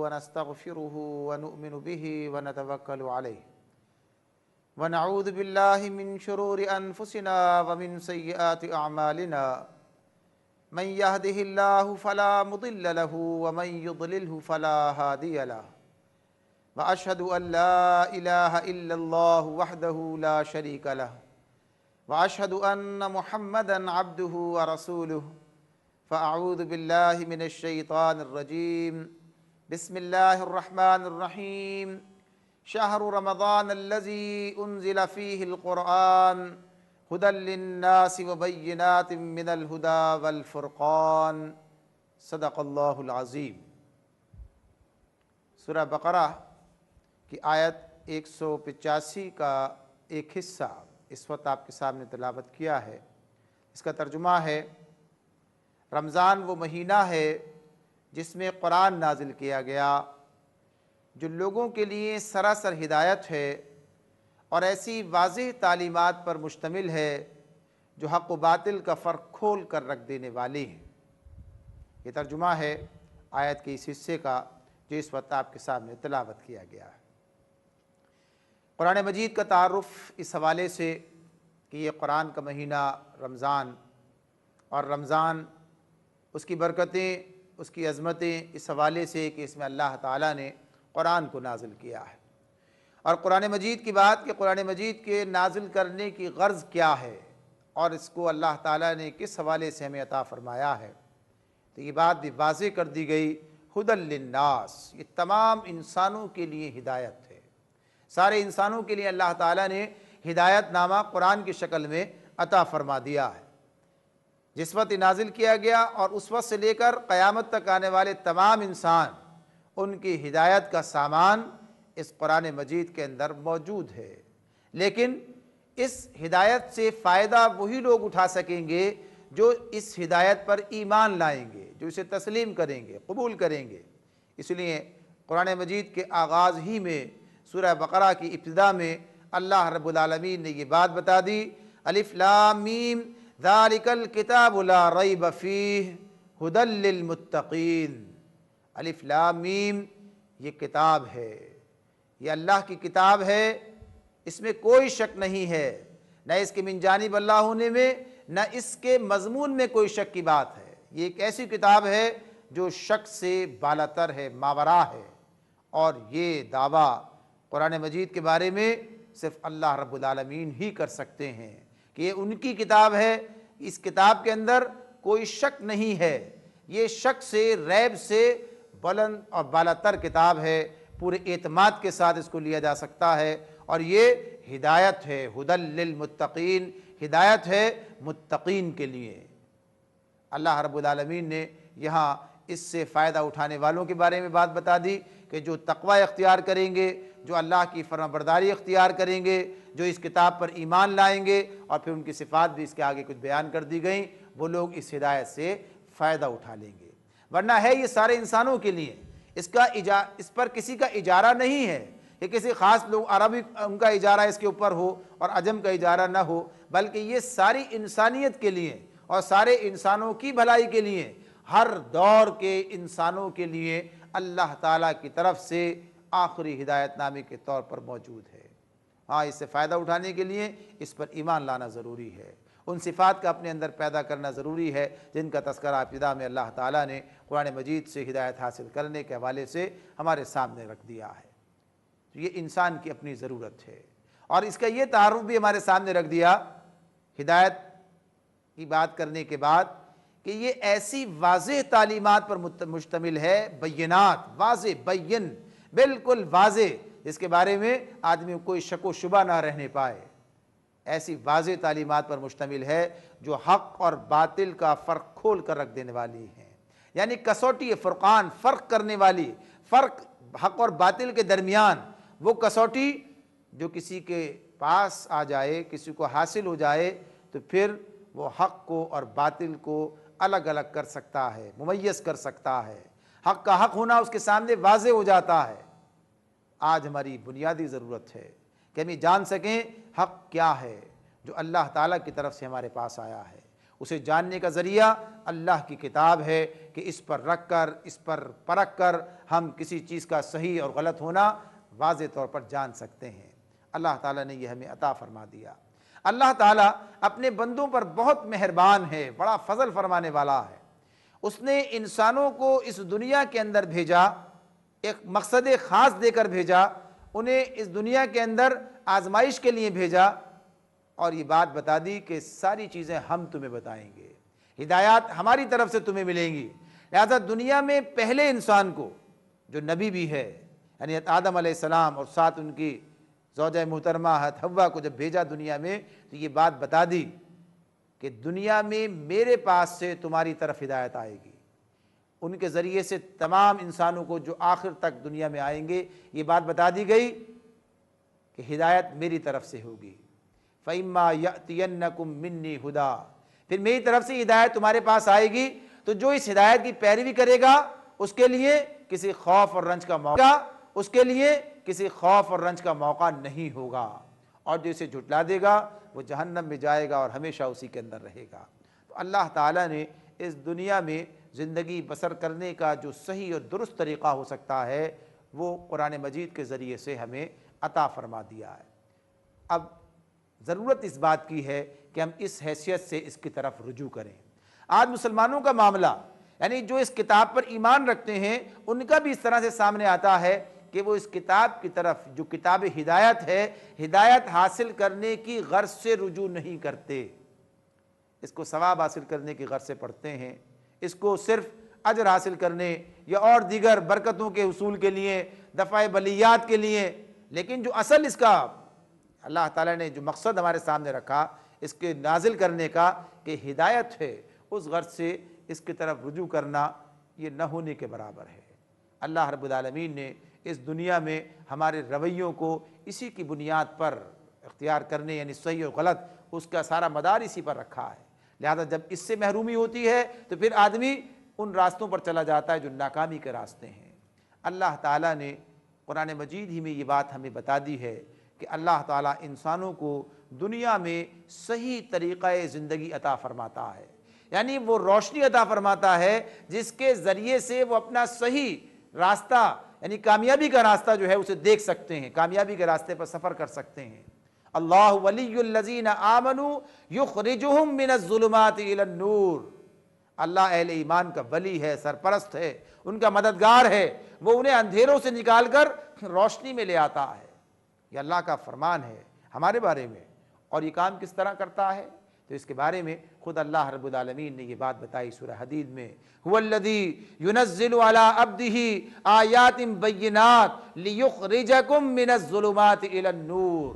ونستغفره ونؤمن به ونتوكل عليه ونعوذ بالله من شرور أنفسنا ومن سيئات أعمالنا من يهده الله فلا مضل له ومن يضلله فلا هادي له وأشهد أن لا إله إلا الله وحده لا شريك له وأشهد أن محمدًا عبده ورسوله فأعوذ بالله من الشيطان الرجيم بسم الله الرحمن الرحيم شهر رمضان الذي أنزل فيه القرآن هدى للناس وبينات من الهدى والفرقان صدق اللہ العظیم۔ سورہ بقرہ کی آیت 185 کا ایک حصہ اس وقت آپ کے سامنے تلاوت کیا ہے۔ اس کا ترجمہ ہے، رمضان وہ مہینہ ہے جس میں قرآن نازل کیا گیا، جو لوگوں کے لیے سراسر ہدایت ہے اور ایسی واضح تعلیمات پر مشتمل ہے جو حق و باطل کا فرق کھول کر رکھ دینے والی ہیں۔ یہ ترجمہ ہے آیت کے اس حصے کا جو اس وقت آپ کے سامنے تلاوت کیا گیا ہے۔ قرآن مجید کا تعارف اس حوالے سے کہ یہ قرآن کا مہینہ رمضان، اور رمضان اس کی برکتیں، اس کی عظمتیں اس حوالے سے کہ اس میں اللہ تعالیٰ نے قرآن کو نازل کیا ہے، اور قرآن مجید کی بات کہ قرآن مجید کے نازل کرنے کی غرض کیا ہے اور اس کو اللہ تعالیٰ نے کس حوالے سے ہمیں عطا فرمایا ہے، تو یہ بات بھی واضح کر دی گئی۔ ہدی للناس، یہ تمام انسانوں کے لیے ہدایت ہے، سارے انسانوں کے لیے اللہ تعالیٰ نے ہدایت نامہ قرآن کی شکل میں عطا فرما دیا ہے۔ جس وقت نازل کیا گیا اور اس وقت سے لے کر قیامت تک آنے والے تمام انسان، ان کی ہدایت کا سامان اس قرآن مجید کے اندر موجود ہے، لیکن اس ہدایت سے فائدہ وہی لوگ اٹھا سکیں گے جو اس ہدایت پر ایمان لائیں گے، جو اسے تسلیم کریں گے، قبول کریں گے۔ اس لیے قرآن مجید کے آغاز ہی میں سورہ بقرہ کی ابتدا میں اللہ رب العالمین نے یہ بات بتا دی، الف لام میم ذالک الکتاب لا ریب فیہ ھدی للمتقین۔ الف لام میم، یہ کتاب ہے، یہ اللہ کی کتاب ہے، اس میں کوئی شک نہیں ہے، نہ اس کے من جانب اللہ ہونے میں، نہ اس کے مضمون میں کوئی شک کی بات ہے۔ یہ ایک ایسی کتاب ہے جو شک سے بالاتر ہے، ماوراء ہے، اور یہ دعویٰ قرآن مجید کے بارے میں صرف اللہ رب العالمین ہی کر سکتے ہیں کہ یہ ان کی کتاب ہے، اس کتاب کے اندر کوئی شک نہیں ہے، یہ شک سے، ریب سے بلند اور بالاتر کتاب ہے، پورے اعتماد کے ساتھ اس کو لیا جا سکتا ہے، اور یہ ہدایت ہے، ھدی للمتقین، ہدایت ہے متقین کے لیے۔ اللہ رب العالمین نے یہاں اس سے فائدہ اٹھانے والوں کے بارے میں بات بتا دی کہ جو تقوی اختیار کریں گے، جو اللہ کی فرمانبرداری اختیار کریں گے، جو اس کتاب پر ایمان لائیں گے، اور پھر ان کی صفات بھی اس کے آگے کچھ بیان کر دی گئیں، وہ لوگ اس ہدایت سے فائدہ اٹھا لیں گے۔ ورنہ ہے یہ سارے انسانوں کے لیے، اس پر کسی کا اجارہ نہیں ہے کہ کسی خاص لوگ عربی ان کا اجارہ اس کے اوپر ہو اور عجم کا اجارہ نہ ہو، بلکہ یہ ساری انسانیت کے لیے اور سارے انسانوں کی بھلائی کے لیے، ہر دور کے انسانوں کے لیے اللہ تعالیٰ کی طرف سے آخری ہدایت نامے کے طور پر موجود ہے۔ ہاں، اس سے فائدہ اٹھانے کے لیے اس پر ایمان لانا ضروری ہے، ان صفات کا اپنے اندر پیدا کرنا ضروری ہے جن کا تذکرہ ابتدا میں اللہ تعالیٰ نے قرآن مجید سے ہدایت حاصل کرنے کے حوالے سے ہمارے سامنے رکھ دیا ہے۔ تو یہ انسان کی اپنی ضرورت ہے، اور اس کا یہ تعارف بھی ہمارے سامنے رکھ دیا ہدایت کی بات کرنے کے بعد کہ یہ ایسی واضح تعلیمات پر مشتمل ہے، بینات، واضح، بین، بالکل واضح، جس کے بارے میں آدمی کوئی شک و شبہ نہ رہنے پائے، ایسی واضح تعلیمات پر مشتمل ہے جو حق اور باطل کا فرق کھول کر رکھ دینے والی ہیں، یعنی کسوٹی فرقان، فرق کرنے والی، فرق حق اور باطل کے درمیان، وہ کسوٹی جو کسی کے پاس آ جائے، کسی کو حاصل ہو جائے، تو پھر وہ حق کو اور باطل کو الگ الگ کر سکتا ہے، ممیز کر سکتا ہے، حق کا حق ہونا اس کے سامنے واضح ہو جاتا ہے۔ آج ہماری بنیادی ضرورت ہے کہ ہم یہ جان سکیں حق کیا ہے جو اللہ تعالیٰ کی طرف سے ہمارے پاس آیا ہے، اسے جاننے کا ذریعہ اللہ کی کتاب ہے کہ اس پر رکھ کر، اس پر پرکھ کر ہم کسی چیز کا صحیح اور غلط ہونا واضح طور پر جان سکتے ہیں۔ اللہ تعالیٰ نے یہ ہمیں عطا فرما دیا۔ اللہ تعالیٰ اپنے بندوں پر بہت مہربان ہے، بڑا فضل فرمانے والا ہے۔ اس نے انسانوں کو اس دنیا کے اندر بھیجا، ایک مقصد خاص دے کر بھیجا، انہیں اس دنیا کے اندر آزمائش کے لیے بھیجا، اور یہ بات بتا دی کہ ساری چیزیں ہم تمہیں بتائیں گے، ہدایات ہماری طرف سے تمہیں ملیں گی۔ لہذا دنیا میں پہلے انسان کو، جو نبی بھی ہے، یعنی آدم علیہ السلام اور ساتھ ان کی زوجہ محترمہ حضرت حوا کو جب بھیجا دنیا میں، تو یہ بات بتا دی کہ دنیا میں میرے پاس سے تمہاری طرف ہدایت آئے گی۔ ان کے ذریعے سے تمام انسانوں کو جو آخر تک دنیا میں آئیں گے، یہ بات بتا دی گئی کہ ہدایت میری طرف سے ہوگی۔ فَإِمَّا يَأْتِيَنَّكُم مِّنِّي هُدًى، پھر میری طرف سے ہدایت تمہارے پاس آئے گی، تو جو اس ہدایت کی پیروی کرے گا اس کے لیے کسی خوف اور رنج کا موقع نہیں ہوگا، اور جو اسے جھٹلا دے گا وہ جہنم میں جائے گا اور ہمیشہ اسی کے اندر رہے گا۔ تو اللہ تعالیٰ نے اس دنیا میں زندگی بسر کرنے کا جو صحیح اور درست طریقہ ہو سکتا ہے وہ قرآن مجید کے ذریعے سے ہمیں عطا فرما دیا ہے۔ اب ضرورت اس بات کی ہے کہ ہم اس حیثیت سے اس کی طرف رجوع کریں۔ آج مسلمانوں کا معاملہ، یعنی جو اس کتاب پر ایمان رکھتے ہیں، ان کا بھی اس طرح سے سامنے آتا ہے کہ وہ اس کتاب کی طرف، جو کتاب ہدایت ہے، ہدایت حاصل کرنے کی غرض سے رجوع نہیں کرتے، اس کو ثواب حاصل کرنے کی غرض سے پڑھتے ہیں، اس کو صرف اجر حاصل کرنے یا اور دیگر برکتوں کے حصول کے لیے، دفع بلیات کے لیے، لیکن جو اصل اس کا اللہ تعالیٰ نے جو مقصد ہمارے سامنے رکھا اس کے نازل کرنے کا کہ ہدایت ہے، اس غرض سے اس کی طرف رجوع کرنا یہ نہ ہونے کے برابر ہے۔ اللہ رب العالمین نے اس دنیا میں ہمارے رویوں کو اسی کی بنیاد پر اختیار کرنے، یعنی صحیح اور غلط، اس کا سارا مدار اسی پر رکھا ہے۔ لہذا جب اس سے محرومی ہوتی ہے تو پھر آدمی ان راستوں پر چلا جاتا ہے جو ناکامی کے راستے ہیں۔ اللہ تعالیٰ نے قرآن مجید ہی میں یہ بات ہمیں بتا دی ہے کہ اللہ تعالیٰ انسانوں کو دنیا میں صحیح طریقہ زندگی عطا فرماتا ہے، یعنی وہ روشنی عطا فرماتا ہے جس کے ذریعے سے وہ اپنا صحیح راستہ، یعنی کامیابی کا راستہ جو ہے اسے دیکھ سکتے ہیں، کامیابی کے راستے پر سفر کر سکتے ہیں۔ اللہ ولی الذین آمنوا یخرجہم من الظلمات الی النور، اللہ اہل ایمان کا ولی ہے، سرپرست ہے، ان کا مددگار ہے، وہ انہیں اندھیروں سے نکال کر روشنی میں لے آتا ہے۔ یہ اللہ کا فرمان ہے ہمارے بارے میں، اور یہ کام کس طرح کرتا ہے تو اس کے بارے میں خود اللہ رب العالمین نے یہ بات بتائی سورہ حدید میں، هو الذی ينزل على عبده آیات بینات لیخرجکم من الظلمات الی النور،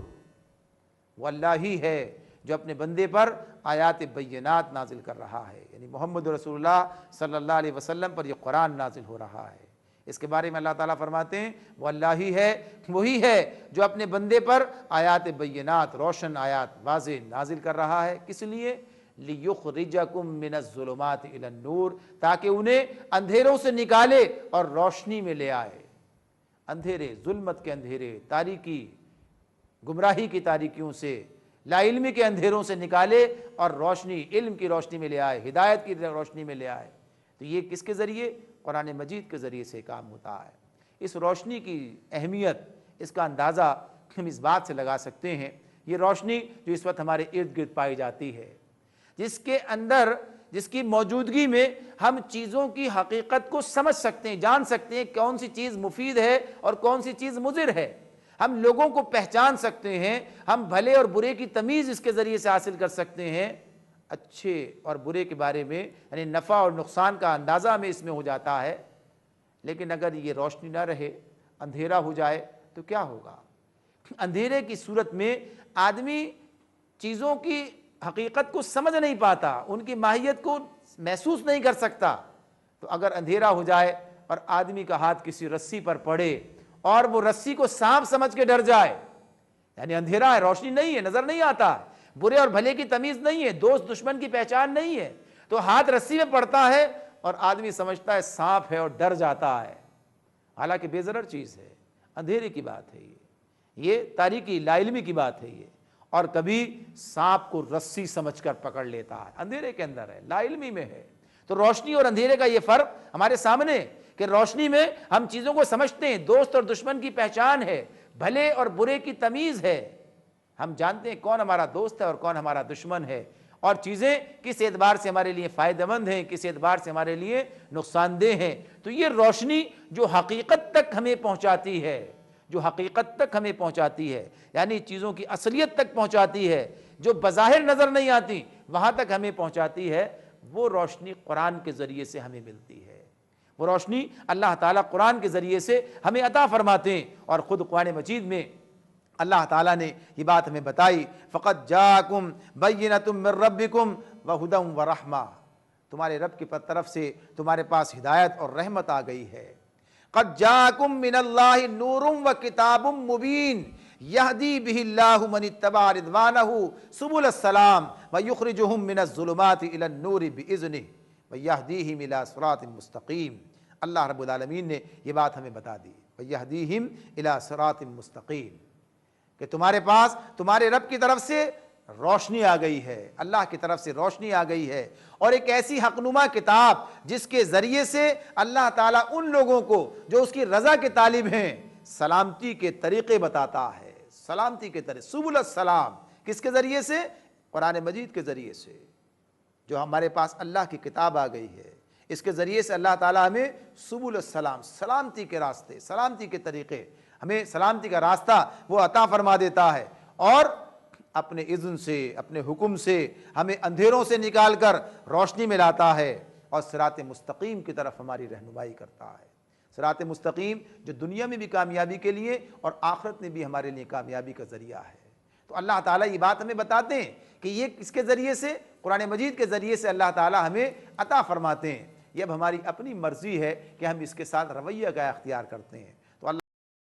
وہ اللہ ہی ہے جو اپنے بندے پر آیات بینات نازل کر رہا ہے، یعنی محمد رسول اللہ صلی اللہ علیہ وسلم پر یہ قرآن نازل ہو رہا ہے۔ اس کے بارے میں اللہ تعالیٰ فرماتے ہیں وہ اللہ ہی ہے، وہی ہے جو اپنے بندے پر آیات بینات، روشن آیات واضح نازل کر رہا ہے۔ کس لیے؟ لیخرجکم من الظلمات الی النور، تاکہ انہیں اندھیروں سے نکالے اور روشنی میں لے آئے۔ اندھیرے، ظلمت کے اندھیرے، تاریکی، گمراہی کی تاریکیوں سے، لا علمی کے اندھیروں سے نکالے اور روشنی، علم کی روشنی میں لے آئے، ہدایت کی روشنی میں لے آئے۔ تو یہ کس کے ذریعے؟ قرآن مجید کے ذریعے سے کام ہوتا ہے۔ اس روشنی کی اہمیت، اس کا اندازہ ہم اس بات سے لگا سکتے ہیں، یہ روشنی جو اس وقت ہمارے ارد گرد پائی جاتی ہے، جس کے اندر، جس کی موجودگی میں ہم چیزوں کی حقیقت کو سمجھ سکتے ہیں، جان سکتے ہیں کون سی چیز مفید ہے اور کون سی چیز مضر ہے، ہم لوگوں کو پہچان سکتے ہیں، ہم بھلے اور برے کی تمیز اس کے ذریعے سے حاصل کر سکتے ہیں، اچھے اور برے کے بارے میں، یعنی نفع اور نقصان کا اندازہ ہمیں اس میں ہو جاتا ہے۔ لیکن اگر یہ روشنی نہ رہے، اندھیرا ہو جائے تو کیا ہوگا؟ اندھیرے کی صورت میں آدمی چیزوں کی حقیقت کو سمجھ نہیں پاتا، ان کی ماہیت کو محسوس نہیں کر سکتا۔ تو اگر اندھیرا ہو جائے اور آدمی کا ہاتھ کسی رسی پر پڑے اور وہ رسی کو سانپ سمجھ کے ڈر جائے، یعنی اندھیرا ہے، روشنی نہیں ہے، نظر نہیں آتا، برے اور بھلے کی تمیز نہیں ہے، دوست دشمن کی پہچان نہیں ہے، تو ہاتھ رسی میں پڑتا ہے اور آدمی سمجھتا ہے سانپ ہے اور ڈر جاتا ہے، حالانکہ بے ضرر چیز ہے، اندھیرے کی بات ہے یہ تاریکی، لا علمی کی بات ہے یہ۔ اور کبھی سانپ کو رسی سمجھ کر پکڑ لیتا ہے، اندھیرے کے اندر ہے، لا علمی میں ہے۔ تو روشنی اور اندھیرے کا یہ فرق ہمارے سامنے کہ روشنی میں ہم چیزوں کو سمجھتے ہیں، دوست اور دشمن کی پہچان ہے، بھلے اور برے کی تمیز ہے، ہم جانتے ہیں کون ہمارا دوست ہے اور کون ہمارا دشمن ہے، اور چیزیں کس اعتبار سے ہمارے لیے فائدہ مند ہیں، کس اعتبار سے ہمارے لیے نقصان دہ ہیں۔ تو یہ روشنی جو حقیقت تک ہمیں پہنچاتی ہے، جو حقیقت تک ہمیں پہنچاتی ہے، یعنی چیزوں کی اصلیت تک پہنچاتی ہے، جو بظاہر نظر نہیں آتی وہاں تک ہمیں پہنچاتی ہے، وہ روشنی قرآن کے ذریعے سے ہمیں ملتی ہے۔ وہ روشنی اللہ تعالیٰ قرآن کے ذریعے سے ہمیں عطا فرماتے ہیں، اور خود قرآن مجید میں اللہ تعالیٰ نے یہ بات ہمیں بتائی، فَقَدْ جَاءَكُمْ بَيِّنَةٌ مِّن رَبِّكُمْ وَهُدًى وَرَحْمَةٌ، تمہارے رب کی طرف سے تمہارے پاس ہدایت اور رحمت آ گئی ہے۔ قَدْ جَاءَكُم مِّنَ اللَّهِ نُورٌ وَكِتَابٌ مُّبِينٌ يَهْدِي بِهِ اللَّهُ مَنِ اتَّبَعَ رِضْوَانَهُ سُبُلَ السَّلَامِ وَيُخْرِجُهُم مِّنَ الظُّلُمَاتِ إِلَى النُّورِ بِإِذْنِهِ وَيَهْدِيهِمْ إِلَىٰ صِرَاطٍ مُّسْتَقِيمٍ۔ اللہ رب العالمین نے یہ بات ہمیں بتا دی، وَيَهْدِيهِمْ إِلَىٰ صِرَاطٍ مُّسْتَقِيمٍ، کہ تمہارے پاس تمہارے رب کی طرف سے روشنی آ گئی ہے، اللہ کی طرف سے روشنی آ گئی ہے، اور ایک ایسی حقنما کتاب جس کے ذریعے سے اللہ تعالیٰ ان لوگوں کو جو اس کی رضا کے طالب ہیں سلامتی کے طریقے بتاتا ہے، سلامتی کے طریقے، سبل السلام، کس کے ذریعے سے؟ قرآن مجید کے ذریعے سے، جو ہمارے پاس اللہ کی کتاب آ گئی ہے، اس کے ذریعے سے اللہ تعالیٰ ہمیں سبل السلام، سلامتی کے راستے، سلامتی کے طریقے، ہمیں سلامتی کا راستہ وہ عطا فرما دیتا ہے، اور اپنے اذن سے، اپنے حکم سے ہمیں اندھیروں سے نکال کر روشنی میں لاتا ہے، اور صراط مستقیم کی طرف ہماری رہنمائی کرتا ہے۔ صراط مستقیم جو دنیا میں بھی کامیابی کے لیے اور آخرت میں بھی ہمارے لیے کامیابی کا ذریعہ ہے۔ تو اللہ تعالیٰ یہ بات ہمیں بتاتے ہیں کہ یہ کس کے ذریعے سے؟ قرآن مجید کے ذریعے سے اللہ تعالیٰ ہمیں عطا فرماتے ہیں۔ یہ اب ہماری اپنی مرضی ہے کہ ہم اس کے ساتھ رویہ کیا اختیار کرتے ہیں۔